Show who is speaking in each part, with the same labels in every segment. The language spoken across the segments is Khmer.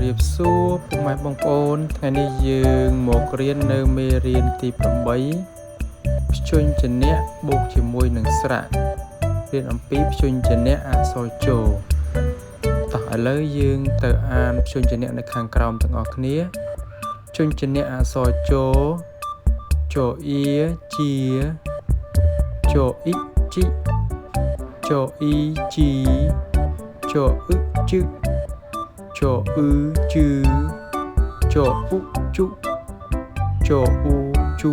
Speaker 1: រៀបសួរពុកម៉ែបងប្អូនថ្ងៃនេះយើងមករៀននៅមេរៀនទី8ព្យញ្ជនៈបូកជាមួយនឹងស្រៈរៀនអំពីព្យញ្ជនៈអក្សរចូលតោះឥឡូវយើងទៅអានព្យញ្ជនៈនៅខាងក្រោមទាំងអស់គ្នាព្យញ្ជនៈអក្សរចូលចូលអ៊ីជាចូលអ៊ីជីចូលអ៊ីជីចូលអ៊ឹជឹចូលអ៊ឺជឺចូលអ៊ុជុចូលអ៊ូជូ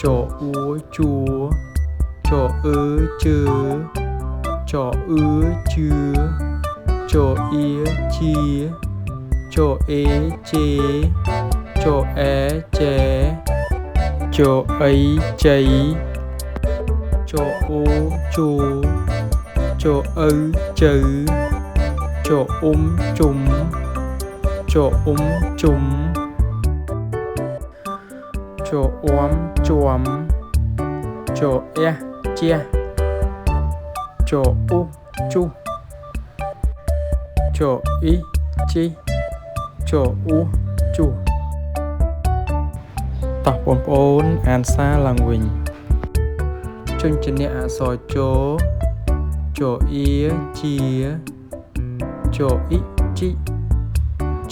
Speaker 1: ចូលអ៊ូជួចូលអ៊ឺជឺចូលអ៊ឺជឿចូលអ៊ីជាចូលអេជេចូលអែជែចូលអីជ័យចូលអូជូចូលអ៊ៅជើចូលជុំចូលជុំចូលជាំចូលអះជះចូលអ៊ុជុះចូលអ៊ីជីចូលអ៊ូជុះតោះបងប្អូនអានសារឡើងវិញព្យញ្ជនៈអក្សរចូលអ៊ីជាចូលអ៊ីជី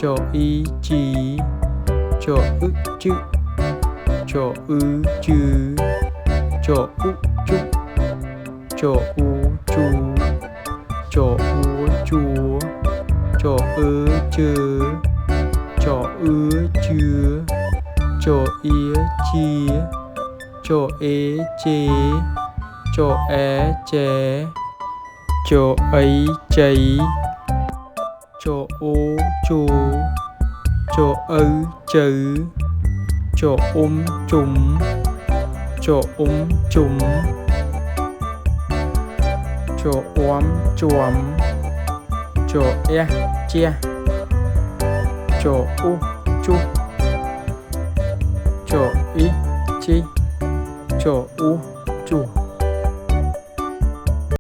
Speaker 1: ចូលអ៊ីជីចូលអ៊ឹជឹចូលអ៊ឺជឺចូលអ៊ុជុចូលអ៊ូជូចូលអ៊ូជួចូលអ៊ឺជើចូលអ៊ឺជឿចូលអ៊ីជាចូលអេជេចូលអែជែចូលអីជ័យចូលអូជូចូលអ៊ៅជើចូលជុំចូលជុំចូលជាំចូលអះជះចូលអ៊ុជុះចូលអ៊ីជីចូលអ៊ូជុះ